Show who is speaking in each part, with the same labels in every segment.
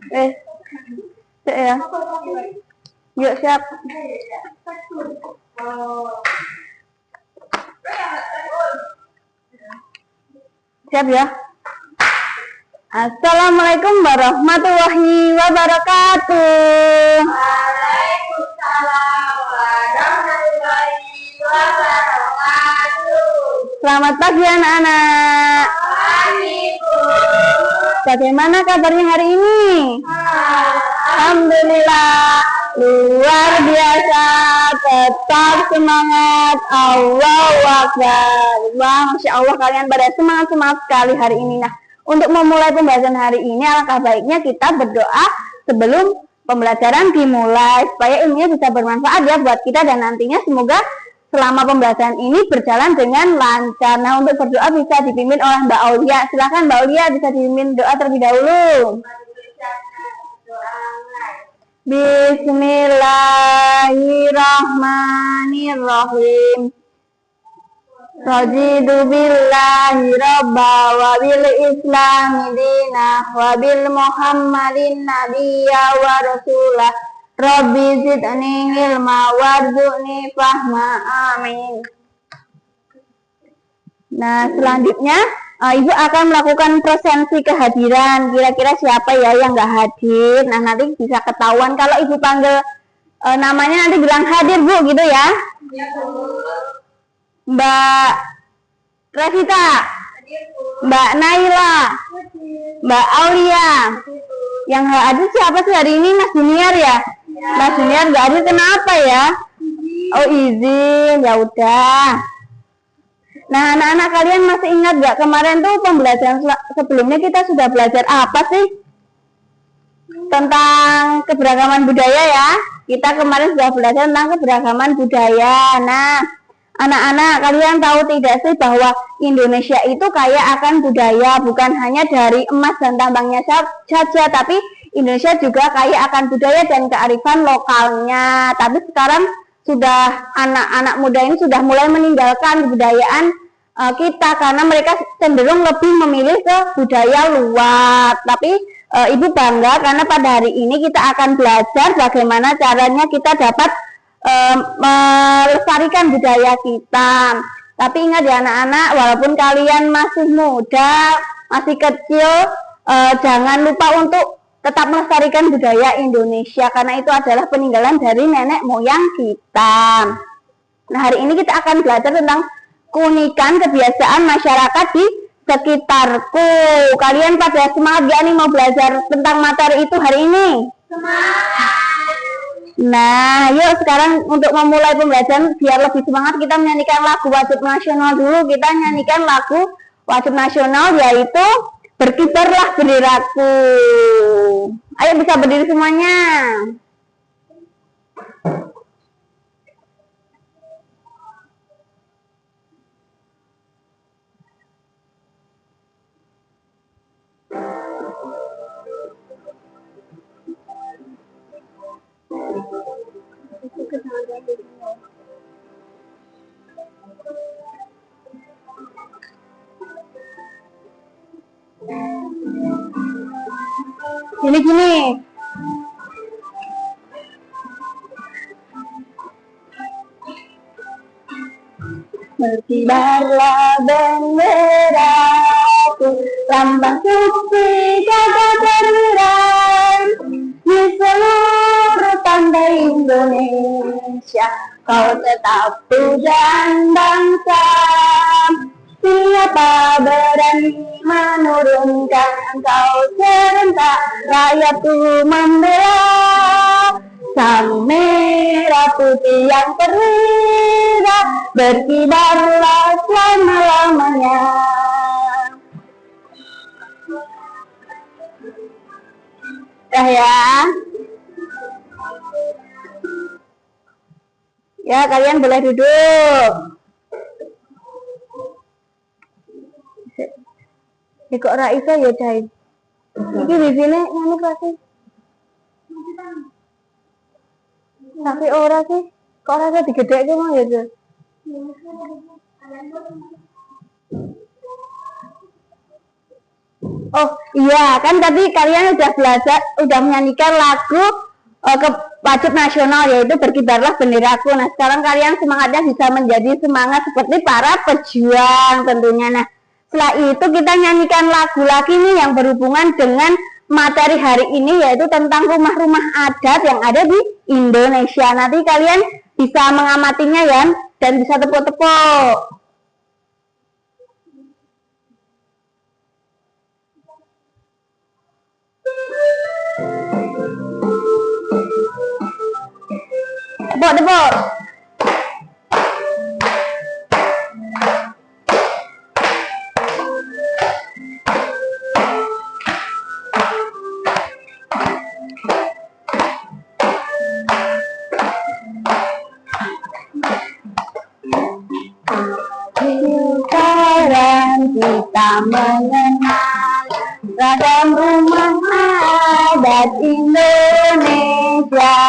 Speaker 1: Eh, ya. Yuk siap. Siap ya. Assalamualaikum warahmatullahi wabarakatuh.
Speaker 2: Waalaikumsalam warahmatullahi wabarakatuh.
Speaker 1: Selamat pagi anak-anak.
Speaker 2: Pagi, Bu.
Speaker 1: Bagaimana kabarnya hari ini? Alhamdulillah, luar biasa, tetap semangat, Allahu Akbar. Wah, Masya Allah kalian pada semangat-semangat sekali hari ini. Nah, untuk memulai pembahasan hari ini, alangkah baiknya kita berdoa sebelum pembelajaran dimulai, supaya ilmunya bisa bermanfaat ya buat kita dan nantinya semoga selama pembahasan ini berjalan dengan lancar. Nah, untuk berdoa bisa dipimpin oleh Mbak Aulia. Silakan Mbak Aulia, bisa dipimpin doa terlebih dahulu. Bismillahirrahmanirrahim. Raditu billahi rabba wa bil islami dinah wa bil muhammadin nabiyya wa rasulah. Rabbi zidni ilma warzuqni fahma. Amin. Nah, selanjutnya Ibu akan melakukan presensi kehadiran. Kira-kira siapa ya yang nggak hadir? Nah, nanti bisa ketahuan kalau Ibu panggil namanya nanti bilang hadir Bu, gitu ya. Mbak Revita, Mbak Naila, Mbak Aulia. Yang nggak hadir siapa sih hari ini? Mas Junior ya? Mas Junior nggak hadir kenapa ya? Oh, izin, ya udah. Nah, anak-anak kalian masih ingat nggak kemarin tuh pembelajaran sebelumnya kita sudah belajar apa sih? Tentang keberagaman budaya ya. Kita kemarin sudah belajar tentang keberagaman budaya. Nah, anak-anak kalian tahu tidak sih bahwa Indonesia itu kaya akan budaya, bukan hanya dari emas dan tambangnya saja, tapi Indonesia juga kaya akan budaya dan kearifan lokalnya. Tapi sekarang sudah anak-anak muda ini sudah mulai meninggalkan kebudayaan kita karena mereka cenderung lebih memilih ke budaya luar. Tapi Ibu bangga karena pada hari ini kita akan belajar bagaimana caranya kita dapat melestarikan budaya kita. Tapi ingat ya anak-anak, walaupun kalian masih muda, masih kecil, jangan lupa untuk tetap melestarikan budaya Indonesia karena itu adalah peninggalan dari nenek moyang kita. Nah, hari ini kita akan belajar tentang keunikan kebiasaan masyarakat di sekitarku. Kalian pada semangat gak nih mau belajar tentang materi itu hari ini?
Speaker 2: Semangat.
Speaker 1: Nah, yuk sekarang untuk memulai pembelajaran biar lebih semangat kita menyanyikan lagu wajib nasional dulu. Kita nyanyikan lagu wajib nasional yaitu Berkibarlah Benderaku. Ayo bisa berdiri semuanya. Gini. Berkibarlah benderaku, lambang suci gagah terang di seluruh pantai Indonesia. Kau tetap pujan bangsa. Siapa berani menurunkan engkau serentak, rakyatku membela. Sang merah putih yang perwira, berkibarlah selama-lamanya. Dah ya. Ya, kalian boleh duduk. Kok Raisa ya Jai. Iki di sini nganu pasti. Tapi ora sih. Kok rasa digedhekke mah ya, Jai. Oh iya, kan tadi kalian udah belajar, udah menyanyikan lagu wajib nasional, yaitu Berkibarlah Benderaku. Nah, sekarang kalian semangatnya bisa menjadi semangat seperti para pejuang tentunya. Nah, setelah itu kita nyanyikan lagu lagi nih yang berhubungan dengan materi hari ini, yaitu tentang rumah-rumah adat yang ada di Indonesia. Nanti kalian bisa mengamatinya ya, dan bisa tepuk-tepuk. Tepuk-tepuk. Sekarang kita mengenal ragam rumah adat Indonesia.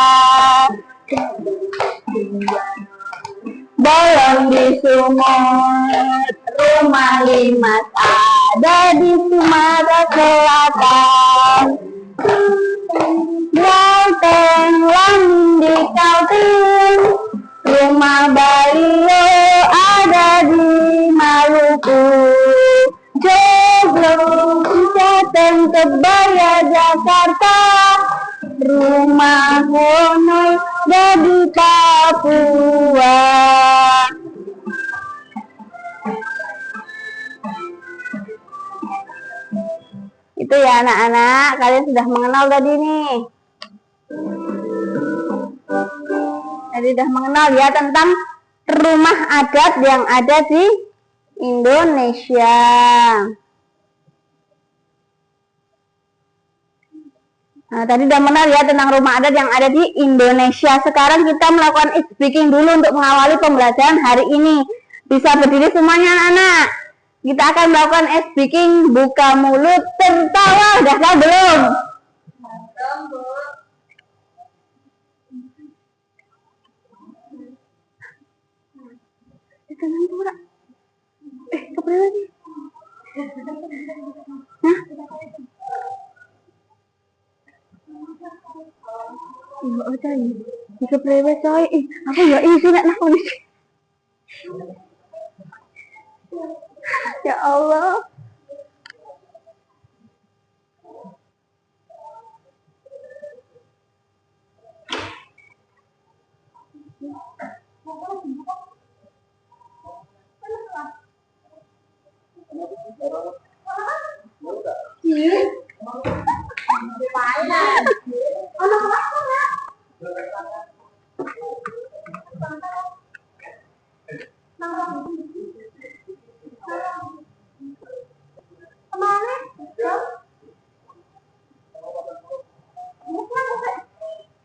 Speaker 1: Bolong di Sumut, rumah Limas ada di Sumatera Selatan. Gauteng, di Kaltim, rumah Balio ada di Maluku. Joglo, Jateng, Kebaya, Jakarta, rumah Honoi di Papua. Itu ya anak-anak, kalian sudah mengenal tadi nih. Jadi sudah mengenal ya tentang rumah adat yang ada di Indonesia. Nah, tadi sudah mengenal ya tentang rumah adat yang ada di Indonesia. Sekarang kita melakukan speaking dulu untuk mengawali pembelajaran hari ini. Bisa berdiri semuanya anak-anak. Kita akan melakukan speaking, buka mulut, tertawa. Udah tahu belum? Kepriwe sih? Hah? Iya, coy. Kepriwe coy. Aku ya isi nek nakoni. Ya Allah.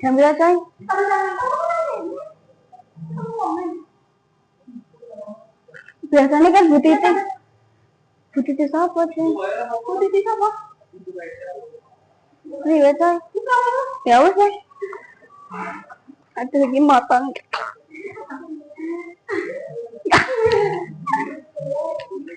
Speaker 1: Jam berapa coy? Biasanya kan Bu Titi. Bu Titi siapa sih? Bu Titi siapa? Iya coy. Ya wes deh. Ada lagi motong.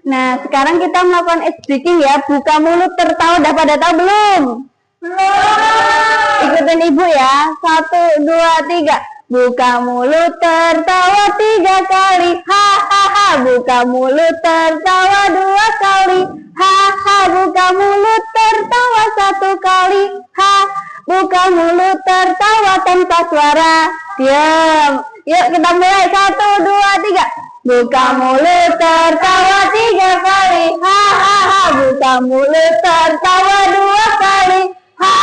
Speaker 1: Nah, sekarang kita melakukan speaking ya. Buka mulut, tertawa. Udah pada tahu belum? Belum. Ikutin ibu ya. 1, 2, 3. Buka mulut, tertawa 3 kali. Hahaha. Buka mulut, tertawa 2 kali. Haha. Buka mulut, tertawa 1 kali. Ha. Buka mulut, tertawa tanpa suara. Diam. Yuk kita mulai. 1, 2, 3. Buka mulut, tertawa 3 kali. Hahaha. Buka mulut, tertawa 2 kali. Ha.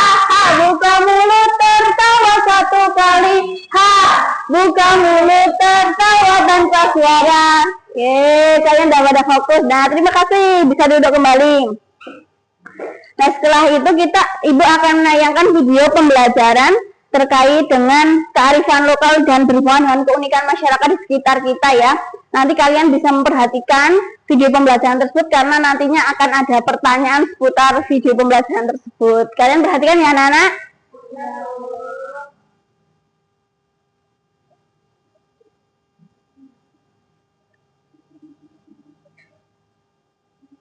Speaker 1: Buka mulut, tertawa 1 kali. Ha. Buka mulut, tertawa tanpa suara. Kalian udah pada fokus. Nah, terima kasih. Bisa duduk kembali. Nah, setelah itu Ibu akan menayangkan video pembelajaran terkait dengan kearifan lokal dan berhubungan dengan keunikan masyarakat di sekitar kita ya. Nanti kalian bisa memperhatikan video pembelajaran tersebut karena nantinya akan ada pertanyaan seputar video pembelajaran tersebut. Kalian perhatikan ya anak-anak?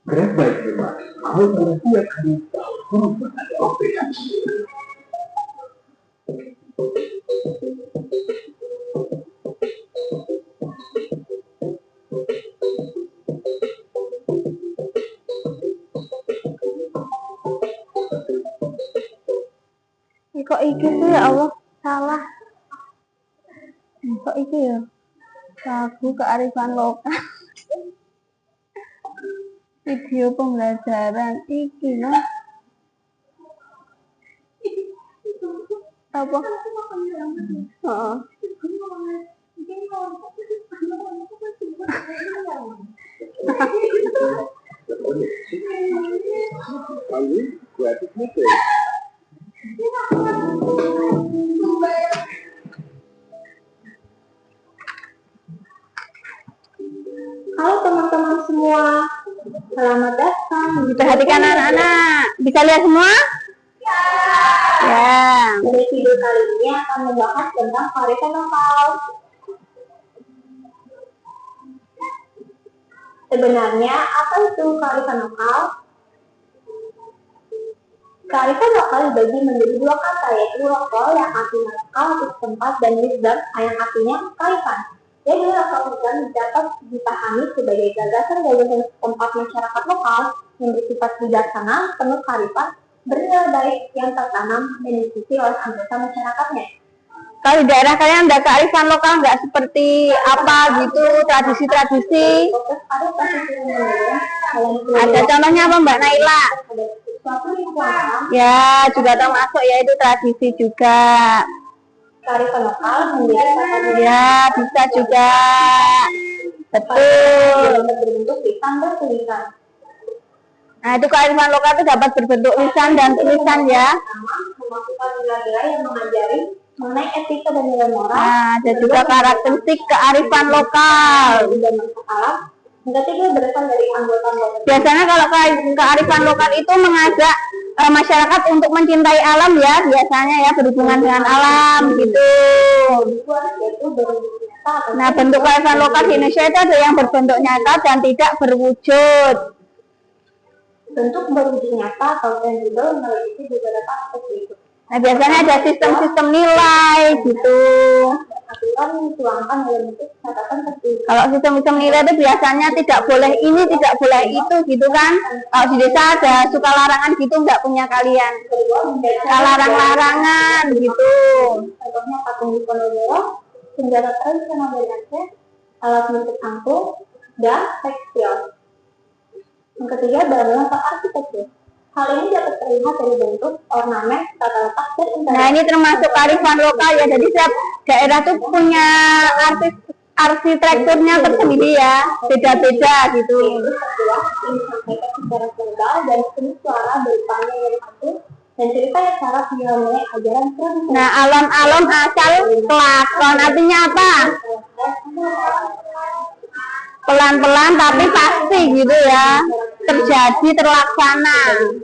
Speaker 3: Berat baik memang. Mau perempuan kamu tahu ada operasi.
Speaker 1: Kok iki sih ya Allah, salah. Kok iki ya? Lagu kearifan lokal. Video pembelajaran iki loh. Apa? Heeh.
Speaker 3: Kamu kreatif nih.
Speaker 1: Halo teman-teman semua, selamat datang. Diperhatikan anak-anak, bisa lihat semua? Ya. Dari video kali ini akan membahas tentang kearifan lokal. Sebenarnya apa itu kearifan lokal? Kearifan lokal dibagi menjadi dua kata, yaitu lokal yang artinya lokal atau tempat dan wisdom yang artinya kearifan. Jadi lokal wisdom dapat dipahami sebagai gagasan-gagasan tempat masyarakat lokal yang bersifat bijaksana, penuh kearifan, bernilai baik yang tertanam dan diikuti oleh anggota masyarakatnya. Kalau di daerah kalian ada kearifan lokal nggak seperti apa gitu, tradisi-tradisi? Ada contohnya apa Mbak Naila? Ya, juga termasuk yaitu tradisi juga. Kearifan lokal menjadi ya, bisa juga. Betul. Berbentuk lisan dan tulisan. Nah, itu kearifan lokal itu dapat berbentuk lisan dan tulisan ya. Memasukkan nilai-nilai yang mengajari mengenai etika dan nilai moral. Nah, ada juga karakteristik kearifan lokal. Ketiga berasal dari anggota lokal. Biasanya kalau kearifan lokal itu mengajak masyarakat untuk mencintai alam ya, biasanya ya, berhubungan dengan alam gitu. Nah, bentuk kearifan lokal di Indonesia itu ada yang berbentuk nyata dan tidak berwujud. Bentuk berwujud nyata atau tangible memiliki beberapa aspek berikut. Nah, biasanya ada sistem-sistem nilai gitu. Kalau sistem nilai itu biasanya tidak boleh ini, tidak boleh itu gitu kan. Kalau di desa ada suka larangan gitu, nggak punya kalian. Larang-larangan gitu. Contohnya patung Diponegoro, senjata tradisional dari Aceh, alat musik angklung, dan tekstil. Yang ketiga, bangunan arsitektur. Hal ini dapat terlihat dari bentuk, ornamen, tata letak, dan interior. Nah, ini termasuk kearifan lokal ya. Jadi setiap daerah tuh punya arsitekturnya tersendiri ya, beda-beda gitu. Ini disampaikan secara verbal dan seni suara berupa yang satu dan cerita yang cara menilai ajaran tradisi. Nah, alon-alon asal kelakon artinya apa? Pelan-pelan tapi pasti gitu ya, terjadi, terlaksana.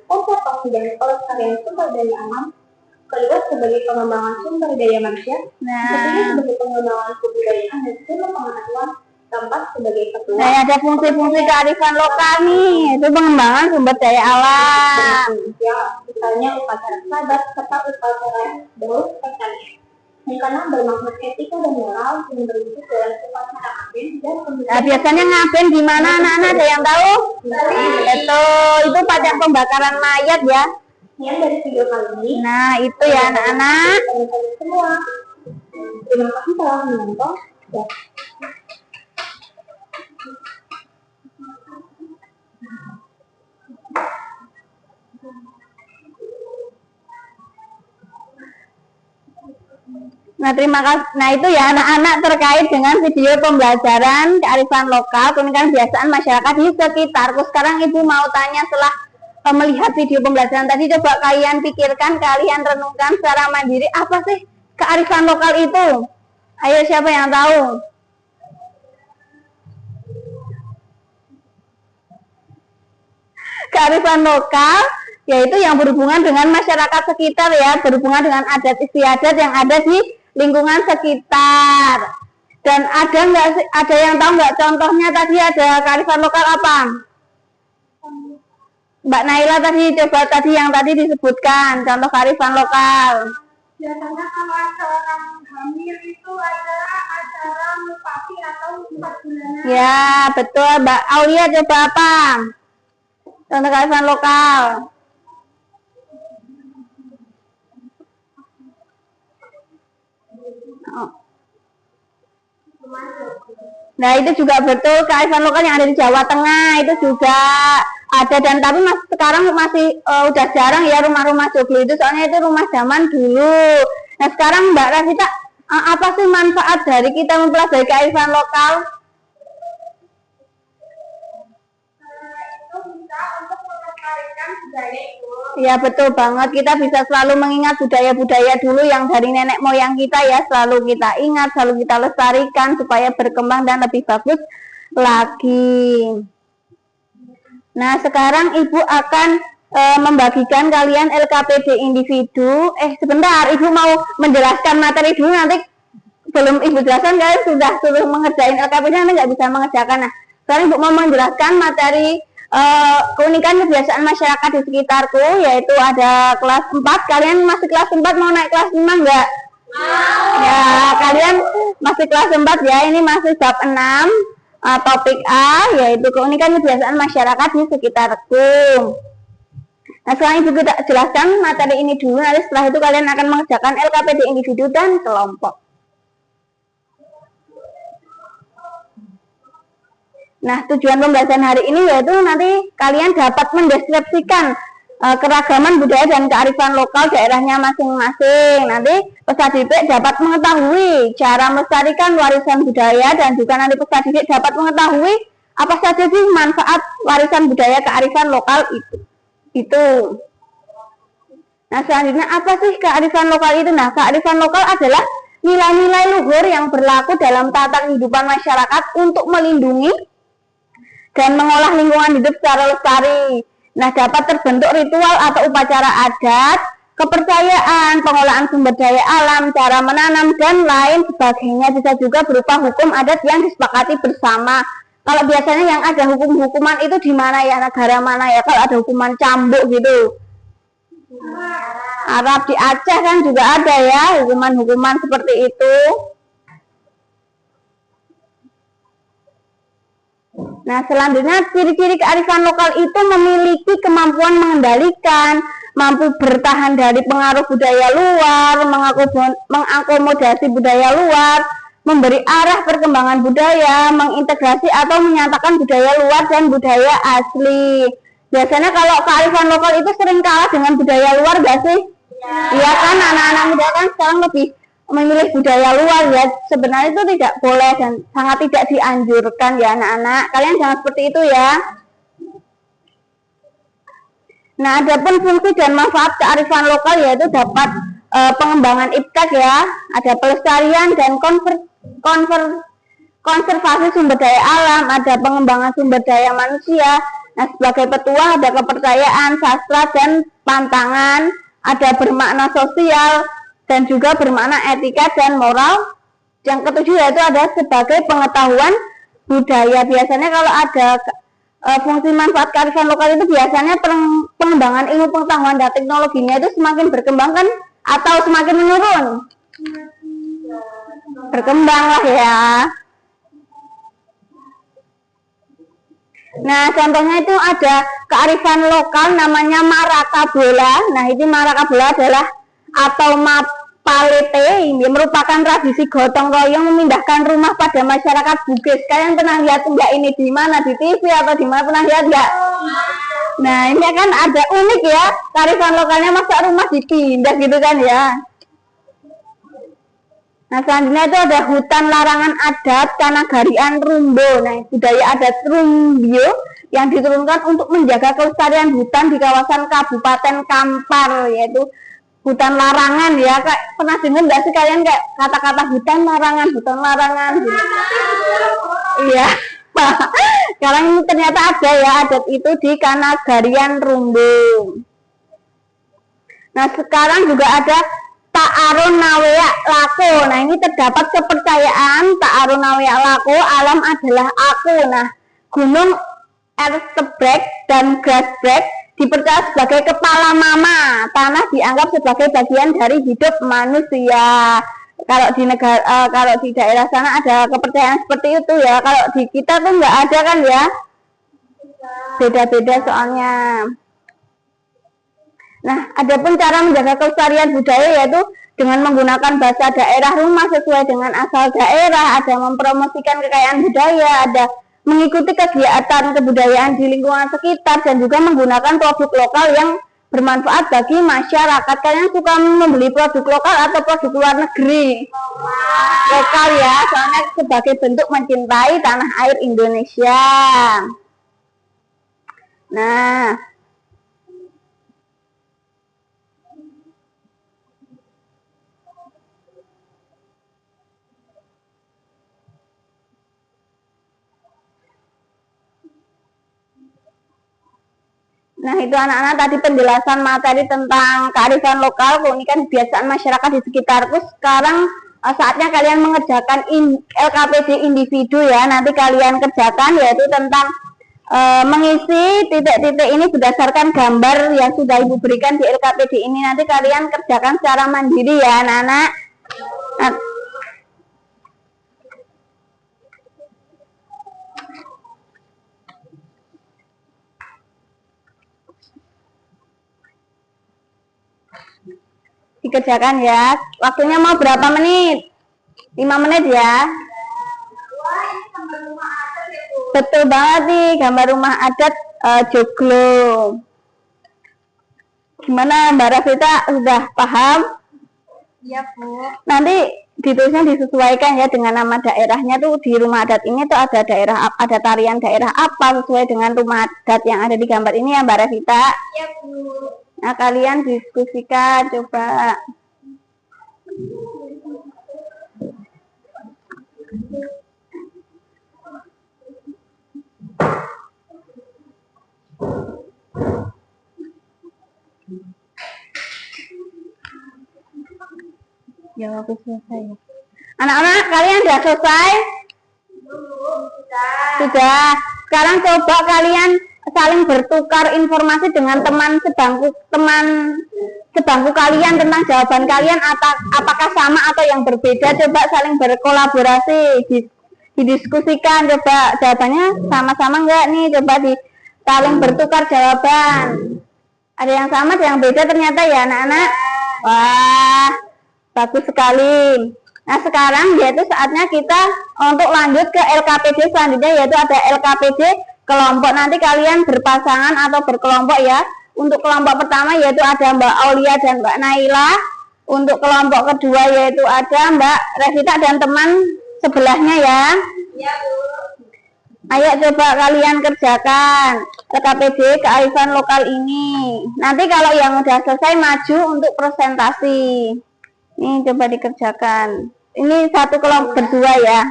Speaker 1: Konservasi dan pelestarian sumber daya alam, kedua sebagai pengembangan sumber daya manusia, ketiga sebagai pengembangan kebudayaan dan sumber pengetahuan, keempat sebagai ketua. Nah, ada fungsi-fungsi kearifan lokal nih, itu pengembangan sumber daya alam. Ya, misalnya upacara sadat serta upacara daud pertanian. Karena bermakna etika dan moral yang berwujud dalam upacara ngaben dan pembelajaran. Nah, biasanya ngaben di mana anak-anak, ada yang tahu? Betul, itu pada pembakaran mayat ya. Yang dari video kali ini. Nah, itu ya anak-anak. Semua. Terima kasih telah menonton. Ya. Nah, terima kasih. Nah, itu ya anak-anak terkait dengan video pembelajaran kearifan lokal, pendidikan kebiasaan masyarakat di sekitar. Terus sekarang Ibu mau tanya setelah melihat video pembelajaran tadi, coba kalian pikirkan, kalian renungkan secara mandiri, apa sih kearifan lokal itu? Ayo, siapa yang tahu? Kearifan lokal yaitu yang berhubungan dengan masyarakat sekitar ya, berhubungan dengan adat istiadat yang ada di lingkungan sekitar. Dan ada nggak, ada yang tahu nggak contohnya tadi ada kearifan lokal apa? Mbak Naila tadi coba tadi yang tadi disebutkan contoh kearifan lokal.
Speaker 2: Biasanya kalau ada orang hamil itu adalah acara mupati atau 4 bulanan.
Speaker 1: Ya, betul Mbak Aulia, coba apa? Contoh kearifan lokal. Nah, itu juga betul kearifan lokal yang ada di Jawa Tengah itu juga ada, dan tapi sekarang masih udah jarang ya rumah-rumah joglo itu, soalnya itu rumah zaman dulu. Nah, sekarang Mbak Rafita, apa sih manfaat dari kita mempelajari kearifan lokal?
Speaker 2: Itu bisa untuk melestarikan budaya itu.
Speaker 1: Ya betul banget, kita bisa selalu mengingat budaya-budaya dulu yang dari nenek moyang kita ya, selalu kita ingat, selalu kita lestarikan supaya berkembang dan lebih bagus lagi. Nah, sekarang Ibu akan membagikan kalian LKPD individu. Sebentar, Ibu mau menjelaskan materi dulu, nanti belum Ibu jelaskan kalian sudah suruh mengerjain LKPD, nanti nggak bisa mengerjakan. Nah, sekarang Ibu mau menjelaskan materi keunikan kebiasaan masyarakat di sekitarku, yaitu ada kelas 4. Kalian masih kelas 4, mau naik kelas 5 enggak? Ya, kalian masih kelas 4 ya, ini masih bab 6, topik A, yaitu keunikan kebiasaan masyarakat di sekitarku. Nah, sekarang Ibu kita jelaskan materi ini dulu, nanti setelah itu kalian akan mengerjakan LKPD individu dan kelompok. Nah, tujuan pembelajaran hari ini yaitu nanti kalian dapat mendeskripsikan keragaman budaya dan kearifan lokal daerahnya masing-masing. Nanti peserta didik dapat mengetahui cara melestarikan warisan budaya, dan juga nanti peserta didik dapat mengetahui apa saja sih manfaat warisan budaya kearifan lokal itu. Nah, selanjutnya apa sih kearifan lokal itu? Nah, kearifan lokal adalah nilai-nilai luhur yang berlaku dalam tata kehidupan masyarakat untuk melindungi dan mengolah lingkungan hidup secara lestari. Nah, dapat terbentuk ritual atau upacara adat, kepercayaan, pengolahan sumber daya alam, cara menanam, dan lain sebagainya. Bisa juga berupa hukum adat yang disepakati bersama. Kalau biasanya yang ada hukum-hukuman itu di mana ya, negara mana ya? Kalau ada hukuman cambuk gitu, Arab, di Aceh kan juga ada ya hukuman-hukuman seperti itu. Nah, selanjutnya ciri-ciri kearifan lokal itu memiliki kemampuan mengendalikan, mampu bertahan dari pengaruh budaya luar, mengakomodasi budaya luar, memberi arah perkembangan budaya, mengintegrasi atau menyatakan budaya luar dan budaya asli. Biasanya kalau kearifan lokal itu sering kalah dengan budaya luar gak sih? Iya kan, anak-anak muda kan sekarang lebih memilih budaya luar ya. Sebenarnya itu tidak boleh dan sangat tidak dianjurkan ya anak-anak. Kalian jangan seperti itu ya. Nah, adapun fungsi dan manfaat kearifan lokal yaitu dapat pengembangan iptek ya, ada pelestarian dan konservasi sumber daya alam, ada pengembangan sumber daya manusia. Nah, sebagai petua ada kepercayaan, sastra dan pantangan, ada bermakna sosial dan juga bermakna etika dan moral. Yang ketujuh yaitu ada sebagai pengetahuan budaya. Biasanya kalau ada fungsi manfaat kearifan lokal itu biasanya pengembangan ilmu pengetahuan dan teknologinya itu semakin berkembang kan, atau semakin menurun? Berkembang lah ya. Nah, contohnya itu ada kearifan lokal namanya Marakabola. Nah, ini Marakabola adalah atau Mapalete, ini merupakan tradisi gotong royong memindahkan rumah pada masyarakat Bugis. Kalian pernah lihat enggak ini di mana, di TV atau di mana, pernah lihat enggak? Nah, ini kan ada unik ya, kearifan lokalnya, masa rumah dipindah gitu kan ya. Nah, selanjutnya itu ada hutan larangan adat Kanagarian Rumbo. Nah, budaya adat Rumbio yang diturunkan untuk menjaga kelestarian hutan di kawasan Kabupaten Kampar, yaitu hutan larangan ya. Kayak pernah dengar nggak sih kalian kayak kata-kata hutan larangan gitu? Iya. Sekarang ini ternyata ada ya adat itu di Kanagarian Rumbo. Nah, sekarang juga ada Ta'arun Nawea Lako. Nah, ini terdapat kepercayaan Ta'arun Nawea Lako, alam adalah aku. Nah, gunung Erstebrecht dan Grasberg dipercaya sebagai kepala mama. Tanah dianggap sebagai bagian dari hidup manusia. Kalau di negara, kalau di daerah sana ada kepercayaan seperti itu ya. Kalau di kita tuh nggak ada kan ya. Beda-beda soalnya. Nah, adapun cara menjaga kelestarian budaya yaitu dengan menggunakan bahasa daerah rumah sesuai dengan asal daerah, ada mempromosikan kekayaan budaya, ada mengikuti kegiatan kebudayaan di lingkungan sekitar, dan juga menggunakan produk lokal yang bermanfaat bagi masyarakat. Kalian suka membeli produk lokal atau produk luar negeri? Lokal ya, soalnya sebagai bentuk mencintai tanah air Indonesia. Nah, itu anak-anak tadi penjelasan materi tentang kearifan lokal, keunikan kebiasaan masyarakat di sekitarku. Sekarang saatnya kalian mengerjakan LKPD individu ya. Nanti kalian kerjakan yaitu tentang mengisi titik-titik ini berdasarkan gambar yang sudah Ibu berikan di LKPD ini. Nanti kalian kerjakan secara mandiri ya anak-anak. Dikerjakan ya. Waktunya mau berapa menit? 5 menit ya. Betul banget nih, gambar rumah adat Joglo. Gimana Mbak Rafita, sudah paham?
Speaker 2: Iya Bu.
Speaker 1: Nanti ditulisnya disesuaikan ya dengan nama daerahnya tuh. Di rumah adat ini tuh ada daerah, ada tarian daerah apa sesuai dengan rumah adat yang ada di gambar ini ya Mbak Rafita.
Speaker 2: Iya Bu.
Speaker 1: Nah, kalian diskusikan coba. Ya, aku selesai. Anak-anak, kalian sudah selesai? Sudah. Sekarang coba kalian saling bertukar informasi dengan teman sebangku kalian tentang jawaban kalian, apakah sama atau yang berbeda. Coba saling berkolaborasi, didiskusikan, coba jawabannya sama-sama enggak nih, coba saling bertukar jawaban. Ada yang sama, ada yang beda ternyata ya anak-anak. Wah, bagus sekali. Nah, sekarang yaitu saatnya kita untuk lanjut ke LKPD selanjutnya, yaitu ada LKPD kelompok. Nanti kalian berpasangan atau berkelompok ya. Untuk kelompok pertama yaitu ada Mbak Aulia dan Mbak Naila. Untuk kelompok kedua yaitu ada Mbak Revita dan teman sebelahnya ya.
Speaker 2: Iya Bu.
Speaker 1: Ayo coba kalian kerjakan LKPD kearifan lokal ini. Nanti kalau yang udah selesai maju untuk presentasi. Ini coba dikerjakan. Ini satu kelompok berdua ya.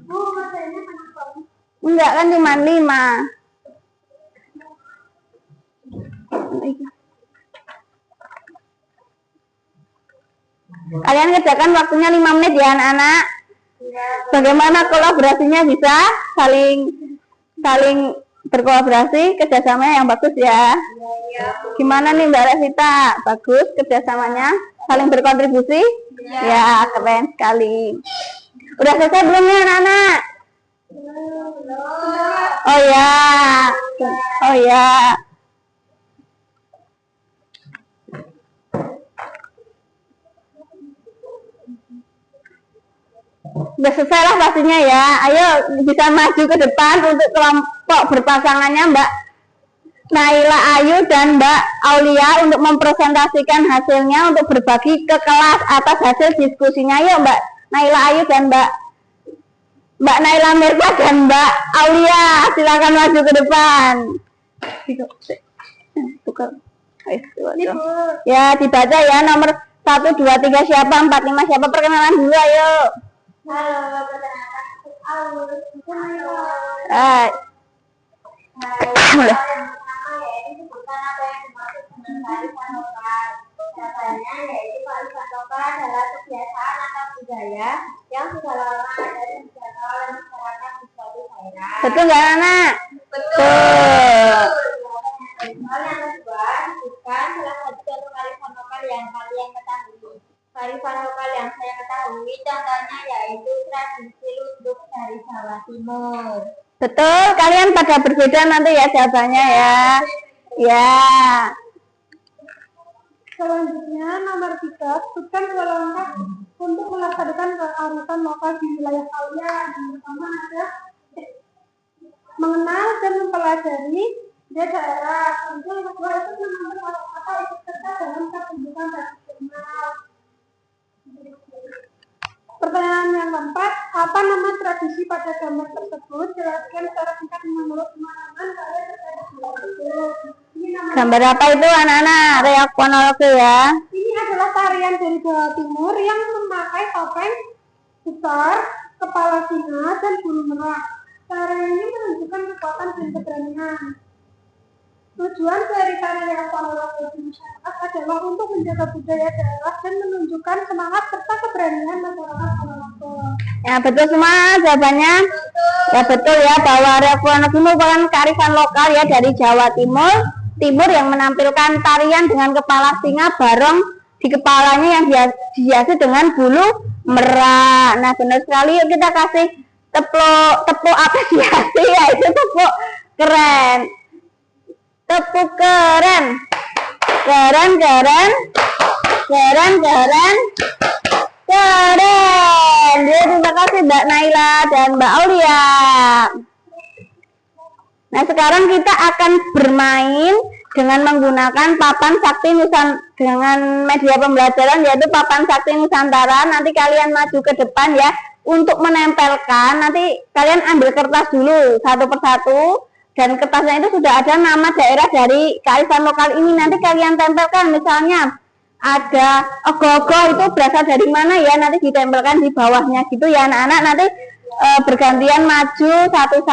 Speaker 2: Bu, kerjanya kenapa?
Speaker 1: Enggak kan cuma 5. Kalian kerjakan waktunya 5 menit ya anak-anak. Bagaimana kolaborasinya, bisa saling berkolaborasi, kerjasamanya yang bagus ya. Gimana nih Mbak Revita? Bagus kerjasamanya, saling berkontribusi? Ya, keren sekali. Udah selesai belum ya anak-anak? Oh ya, oh ya. Udah selesai lah pastinya ya. Ayo bisa maju ke depan untuk kelompok berpasangannya Mbak Naila Ayu dan Mbak Aulia untuk mempresentasikan hasilnya untuk berbagi ke kelas atas hasil diskusinya. Yuk Mbak Naila Ayu dan Mbak Naila Mirza dan Mbak Aulia, silakan maju ke depan. Ya, dibaca ya, nomor 1, 2, 3 siapa, 4, 5 siapa, perkenalan dulu ayo.
Speaker 2: Halo, perkenalkan
Speaker 1: Hai. Mulai.
Speaker 2: Jawabannya yaitu kearifan lokal adalah kebiasaan atau budaya yang sudah lama ada dan dijaga oleh masyarakat di suatu daerah.
Speaker 1: Betul nggak anak?
Speaker 2: Betul.
Speaker 4: menunjukkan salah satu contoh kearifan lokal yang kalian ketahui. Kearifan lokal yang saya ketahui contohnya yaitu tradisi ludruk dari Jawa Timur.
Speaker 1: Betul, kalian pada berbeda nanti ya jawabannya ya. Ya.
Speaker 2: Selanjutnya nomor 3, sebutkan dua langkah untuk melaksanakan kearifan lokal di wilayah kalian. Yang pertama ada mengenal dan mempelajari daerah. Kemudian yang kedua itu menentukan kata-kata ikut serta dalam pertunjukan tradisional. Pertanyaan yang keempat, apa nama tradisi pada gambar tersebut? Jelaskan secara singkat menurut pemahaman kalian terkait gambar tersebut.
Speaker 1: Gambar apa itu anak-anak? Reak fonologi ya.
Speaker 2: Ini adalah tarian dari Jawa Timur yang memakai topeng besar, kepala singa, dan bulu merah. Tarian ini menunjukkan kekuatan dan keberanian. Tujuan dari tarian fonologi di masyarakat adalah untuk menjaga budaya daerah dan menunjukkan semangat serta keberanian masyarakat fonologi.
Speaker 1: Ya betul semua jawabannya. Ya betul ya, bahwa reak fonologi merupakan kearifan lokal ya dari Jawa Timur yang menampilkan tarian dengan kepala singa barong di kepalanya yang dihiasi dengan bulu merah. Nah benar sekali, yuk kita kasih tepuk apresiasi ya, itu tepuk keren. Tepuk keren. Keren. Ya, terima kasih Mbak Naila dan Mbak Aulia. Nah sekarang kita akan bermain dengan menggunakan papan sakti dengan media pembelajaran yaitu papan sakti Nusantara. Nanti kalian maju ke depan ya untuk menempelkan. Nanti kalian ambil kertas dulu satu persatu dan kertasnya itu sudah ada nama daerah dari kearifan lokal ini. Nanti kalian tempelkan, misalnya ada ogoh-ogoh itu berasal dari mana ya, nanti ditempelkan di bawahnya gitu ya anak-anak. Nanti bergantian maju satu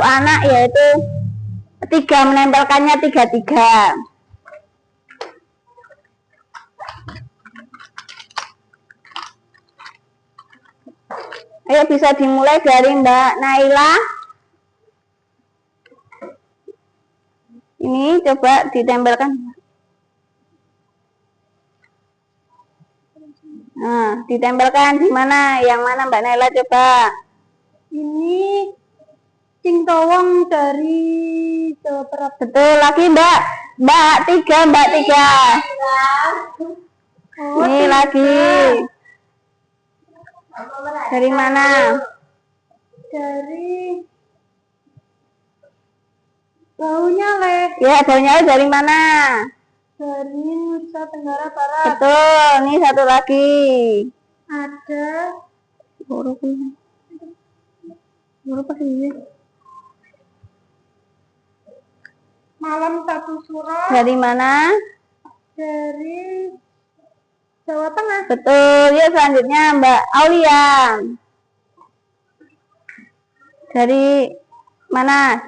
Speaker 1: anak, yaitu 3 menempelkannya 3. Ayo bisa dimulai dari Mbak Naila. Ini coba ditempelkan. Nah, ditempelkan di mana? Yang mana Mbak Naila coba?
Speaker 2: Ini Cingtowong dari Jawa Barat.
Speaker 1: Betul lagi Mbak 3. Ini lagi. Dari mana?
Speaker 2: Dari Baunya Le.
Speaker 1: Ya, Baunya dari mana?
Speaker 2: Dari Nusa Tenggara Barat.
Speaker 1: Betul, ini satu lagi.
Speaker 2: Ada Malam Satu Suro.
Speaker 1: Dari mana?
Speaker 2: Dari Jawa Tengah.
Speaker 1: Betul. Yuk selanjutnya Mbak Aulia. Dari mana?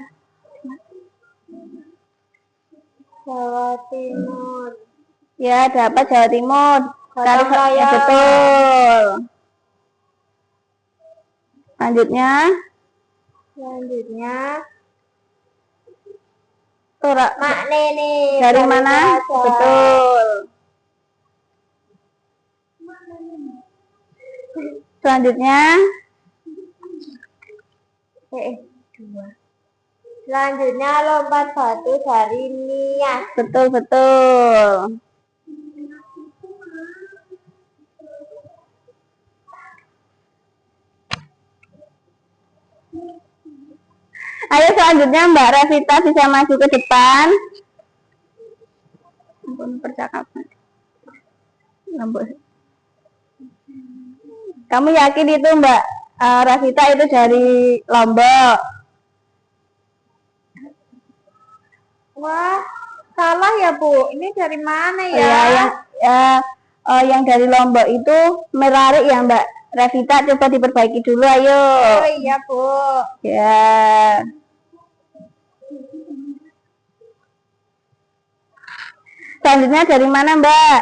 Speaker 4: Jawa Timur.
Speaker 1: Ya, dapat Jawa Timur.
Speaker 4: Raya.
Speaker 1: Betul. Selanjutnya
Speaker 4: Mak Nene.
Speaker 1: dari mana? Betul. Selanjutnya
Speaker 4: Selanjutnya lompat batu dari Nias.
Speaker 1: betul. Ayo selanjutnya Mbak Revita bisa maju ke depan. Ampun percakapan. Kamu yakin itu Mbak Revita itu dari Lombok?
Speaker 4: Wah, salah ya Bu. Ini dari mana ya?
Speaker 1: Ya, yang dari Lombok itu Merarik ya Mbak Revita, coba diperbaiki dulu ayo.
Speaker 4: Oh iya Bu.
Speaker 1: Ya. Selanjutnya dari mana Mbak?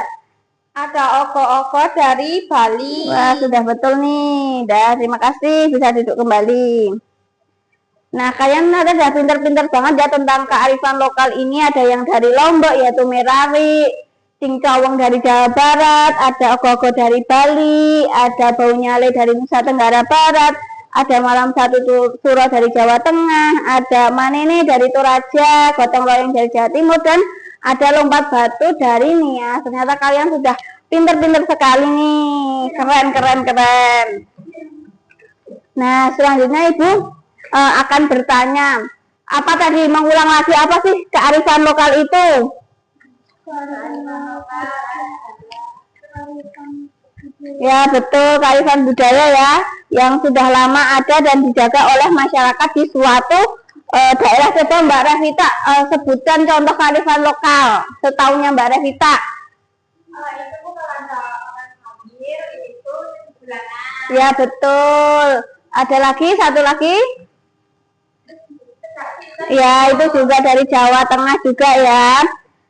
Speaker 4: Ada oko-oko dari Bali.
Speaker 1: Wah sudah betul nih. Dah terima kasih, bisa duduk kembali. Nah, kalian udah pinter-pinter banget ya tentang kearifan lokal ini. Ada yang dari Lombok yaitu Merari, Singkawang dari Jawa Barat, ada Ogoh-ogoh dari Bali, ada Bau Nyale dari Nusa Tenggara Barat, ada Malam Satu Suro dari Jawa Tengah, ada Manene dari Toraja, Gotong Royong dari Jawa Timur, dan ada Lompat Batu dari Nias. Ternyata kalian sudah pinter-pinter sekali nih, keren. Nah, selanjutnya Ibu akan bertanya, apa tadi, mengulang lagi, apa sih kearifan lokal itu? Ya betul, kearifan budaya ya, yang sudah lama ada dan dijaga oleh masyarakat di suatu daerah. Coba Mbak Revita sebutkan contoh kearifan lokal setahunya Mbak Revita.
Speaker 4: Itu bukan orang hadir, itu bulanan.
Speaker 1: Ya betul. Ada lagi, satu lagi? Ya, itu juga dari Jawa Tengah juga ya.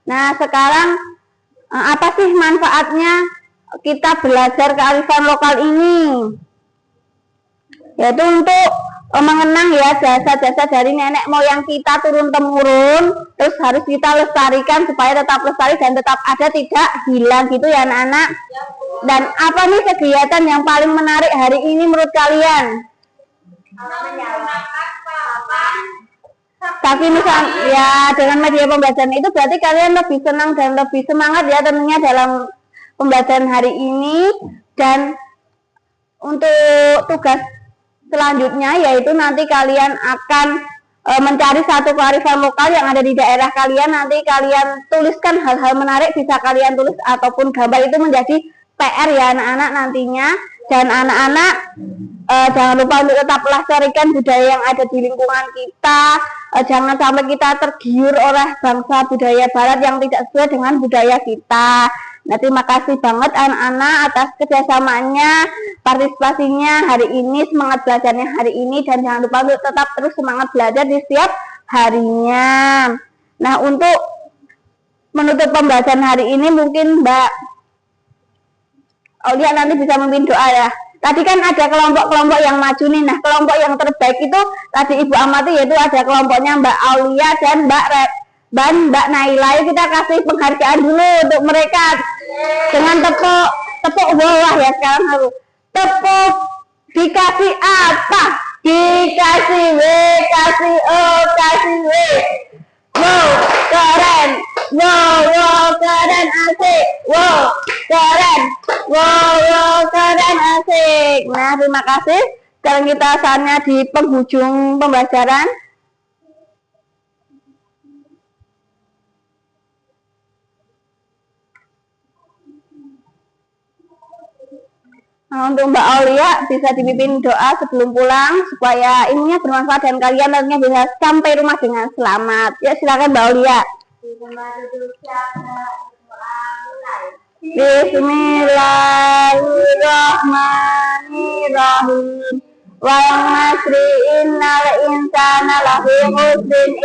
Speaker 1: Nah, sekarang apa sih manfaatnya kita belajar kearifan lokal ini? Yaitu untuk mengenang ya jasa-jasa dari nenek moyang kita turun-temurun, terus harus kita lestarikan supaya tetap lestari dan tetap ada, tidak hilang gitu ya anak-anak. Dan apa nih kegiatan yang paling menarik hari ini menurut kalian? Tapi misal ya dengan media pembelajaran itu berarti kalian lebih senang dan lebih semangat ya tentunya dalam pembelajaran hari ini. Dan untuk tugas selanjutnya yaitu nanti kalian akan mencari satu kearifan lokal yang ada di daerah kalian. Nanti kalian tuliskan hal-hal menarik, bisa kalian tulis ataupun gambar, itu menjadi PR ya anak-anak nantinya. Dan anak-anak jangan lupa untuk tetap lestarikan budaya yang ada di lingkungan kita. Jangan sampai kita tergiur oleh bangsa budaya barat yang tidak sesuai dengan budaya kita. Nah, terima kasih banget anak-anak atas kerjasamanya, partisipasinya hari ini, semangat belajarnya hari ini, dan jangan lupa untuk tetap terus semangat belajar di setiap harinya. Nah, untuk menutup pembelajaran hari ini mungkin Mbak Aulia nanti bisa memimpin doa ya. Tadi kan ada kelompok-kelompok yang maju nih. Nah, kelompok yang terbaik itu tadi Ibu amati, yaitu ada kelompoknya Mbak Aulia dan Mbak Naila. Kita kasih penghargaan dulu untuk mereka dengan tepuk bawah ya. Sekarang harus tepuk. Dikasih apa? Dikasih W, kasih O, kasih W. Wow, keren. Wow, keren, asik. Wow, keren. Wow, keren, asik. Nah, terima kasih. Sekarang kita saatnya di penghujung pembelajaran. Nah, untuk Mbak Aulia bisa dipimpin doa sebelum pulang supaya ilmunya bermanfaat dan kalian nantinya bisa sampai rumah dengan selamat. Ya, silakan Mbak Aulia. Bismillahirrahmanirrahim. Wal asri innal insana lafi khusrin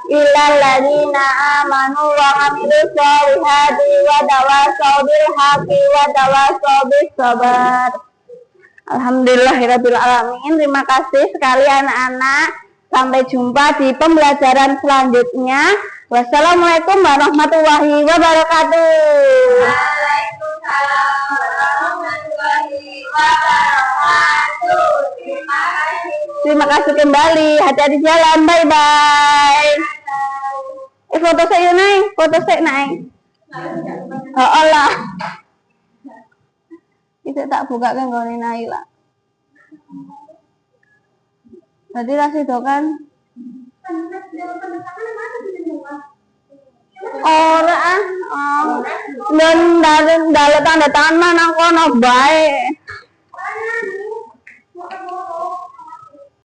Speaker 1: illa alladziina aamanu wa 'amilus sholihati wa tawassaw bil haqqi wa tawassaw bis sabr. Alhamdulillahirabbil alamin. Terima kasih sekali anak-anak. Sampai jumpa di pembelajaran selanjutnya. Wassalamualaikum warahmatullahi wabarakatuh.
Speaker 4: Waalaikumsalam warahmatullahi wabarakatuh. Terima kasih.
Speaker 1: Terima kasih kembali. Hati-hati jalan. Bye-bye. Foto saya naik. Foto saya naik. Oh Allah. Itu tak buka kan kalau ini naik lah. Tadi kasih dokan. Orang dan tanda tangan mana kono baik.